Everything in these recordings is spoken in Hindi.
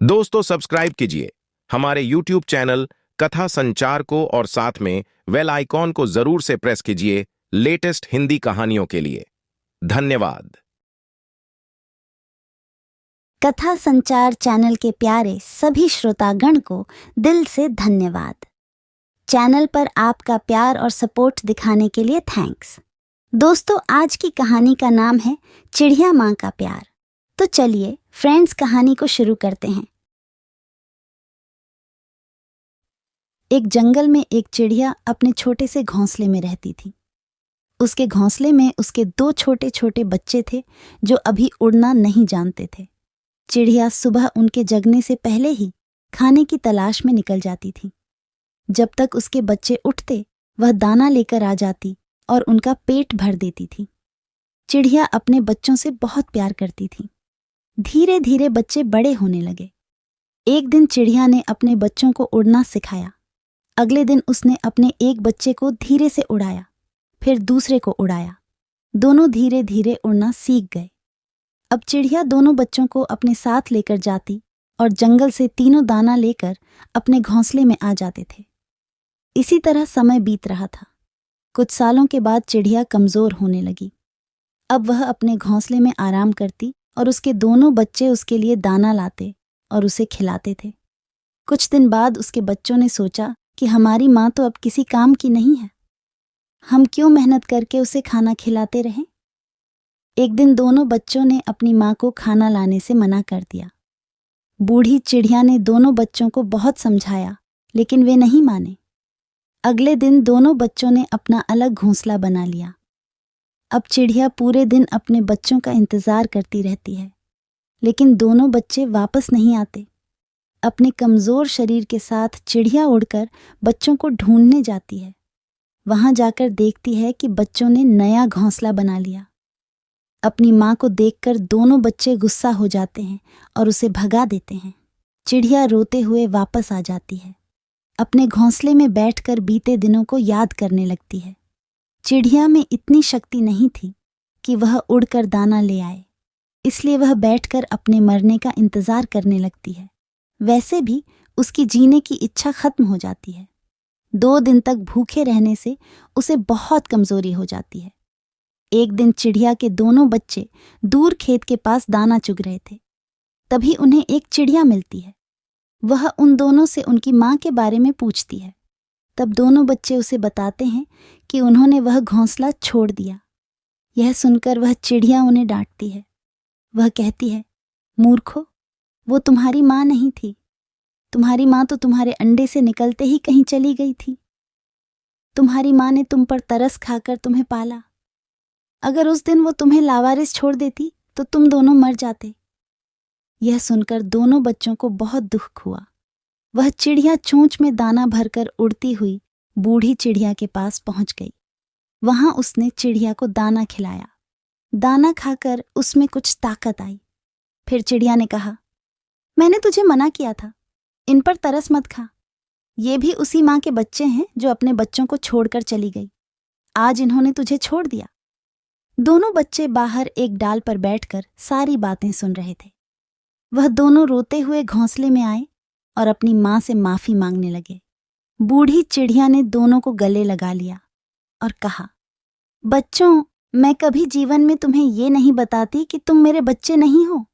दोस्तों सब्सक्राइब कीजिए हमारे YouTube चैनल कथा संचार को और साथ में बेल आइकॉन को जरूर से प्रेस कीजिए लेटेस्ट हिंदी कहानियों के लिए। धन्यवाद। कथा संचार चैनल के प्यारे सभी श्रोतागण को दिल से धन्यवाद। चैनल पर आपका प्यार और सपोर्ट दिखाने के लिए थैंक्स। दोस्तों, आज की कहानी का नाम है चिड़िया माँ का प्यार। तो चलिए फ्रेंड्स, कहानी को शुरू करते हैं। एक जंगल में एक चिड़िया अपने छोटे से घोंसले में रहती थी। उसके घोंसले में उसके 2 छोटे छोटे बच्चे थे जो अभी उड़ना नहीं जानते थे। चिड़िया सुबह उनके जगने से पहले ही खाने की तलाश में निकल जाती थी। जब तक उसके बच्चे उठते, वह दाना लेकर आ जाती और उनका पेट भर देती थी। चिड़िया अपने बच्चों से बहुत प्यार करती थी। धीरे धीरे बच्चे बड़े होने लगे। एक दिन चिड़िया ने अपने बच्चों को उड़ना सिखाया। अगले दिन उसने अपने एक बच्चे को धीरे से उड़ाया, फिर दूसरे को उड़ाया। दोनों धीरे धीरे उड़ना सीख गए। अब चिड़िया दोनों बच्चों को अपने साथ लेकर जाती और जंगल से तीनों दाना लेकर अपने घोंसले में आ जाते थे। इसी तरह समय बीत रहा था। कुछ सालों के बाद चिड़िया कमजोर होने लगी। अब वह अपने घोंसले में आराम करती और उसके दोनों बच्चे उसके लिए दाना लाते और उसे खिलाते थे। कुछ दिन बाद उसके बच्चों ने सोचा कि हमारी माँ तो अब किसी काम की नहीं है, हम क्यों मेहनत करके उसे खाना खिलाते रहें। एक दिन दोनों बच्चों ने अपनी माँ को खाना लाने से मना कर दिया। बूढ़ी चिड़िया ने दोनों बच्चों को बहुत समझाया, लेकिन वे नहीं माने। अगले दिन दोनों बच्चों ने अपना अलग घोंसला बना लिया। अब चिड़िया पूरे दिन अपने बच्चों का इंतजार करती रहती है, लेकिन दोनों बच्चे वापस नहीं आते। अपने कमजोर शरीर के साथ चिड़िया उड़कर बच्चों को ढूंढने जाती है। वहां जाकर देखती है कि बच्चों ने नया घोंसला बना लिया। अपनी माँ को देखकर दोनों बच्चे गुस्सा हो जाते हैं और उसे भगा देते हैं। चिड़िया रोते हुए वापस आ जाती है। अपने घोंसले में बैठकर बीते दिनों को याद करने लगती है। चिड़िया में इतनी शक्ति नहीं थी कि वह उड़कर दाना ले आए, इसलिए वह बैठकर अपने मरने का इंतजार करने लगती है। वैसे भी उसकी जीने की इच्छा खत्म हो जाती है। 2 दिन तक भूखे रहने से उसे बहुत कमजोरी हो जाती है। एक दिन चिड़िया के दोनों बच्चे दूर खेत के पास दाना चुग रहे थे। तभी उन्हें एक चिड़िया मिलती है। वह उन दोनों से उनकी माँ के बारे में पूछती है। तब दोनों बच्चे उसे बताते हैं कि उन्होंने वह घोंसला छोड़ दिया। यह सुनकर वह चिड़िया उन्हें डांटती है। वह कहती है, मूर्खो, वो तुम्हारी माँ नहीं थी। तुम्हारी माँ तो तुम्हारे अंडे से निकलते ही कहीं चली गई थी। तुम्हारी माँ ने तुम पर तरस खाकर तुम्हें पाला। अगर उस दिन वो तुम्हें लावारिस छोड़ देती तो तुम दोनों मर जाते। यह सुनकर दोनों बच्चों को बहुत दुख हुआ। वह चिड़िया चोंच में दाना भरकर उड़ती हुई बूढ़ी चिड़िया के पास पहुंच गई। वहां उसने चिड़िया को दाना खिलाया। दाना खाकर उसमें कुछ ताकत आई। फिर चिड़िया ने कहा, मैंने तुझे मना किया था, इन पर तरस मत खा। ये भी उसी माँ के बच्चे हैं जो अपने बच्चों को छोड़कर चली गई। आज इन्होंने तुझे छोड़ दिया। दोनों बच्चे बाहर एक डाल पर बैठकर सारी बातें सुन रहे थे। वह दोनों रोते हुए घोंसले में आए और अपनी माँ से माफी मांगने लगे। बूढ़ी चिड़िया ने दोनों को गले लगा लिया और कहा, बच्चों, मैं कभी जीवन में तुम्हें ये नहीं बताती कि तुम मेरे बच्चे नहीं हो।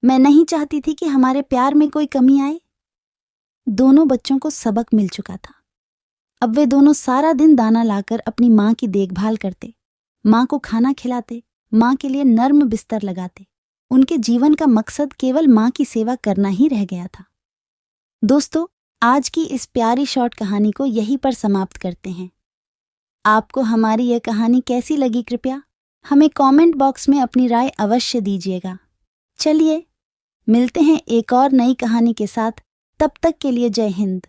मैं नहीं चाहती थी कि हमारे प्यार में कोई कमी आए। दोनों बच्चों को सबक मिल चुका था। अब वे दोनों सारा दिन दाना लाकर अपनी माँ की देखभाल करते, माँ को खाना खिलाते, माँ के लिए नर्म बिस्तर लगाते। उनके जीवन का मकसद केवल माँ की सेवा करना ही रह गया था। दोस्तों, आज की इस प्यारी शॉर्ट कहानी को यहीं पर समाप्त करते हैं। आपको हमारी यह कहानी कैसी लगी, कृपया हमें कमेंट बॉक्स में अपनी राय अवश्य दीजिएगा। चलिए मिलते हैं एक और नई कहानी के साथ। तब तक के लिए जय हिंद।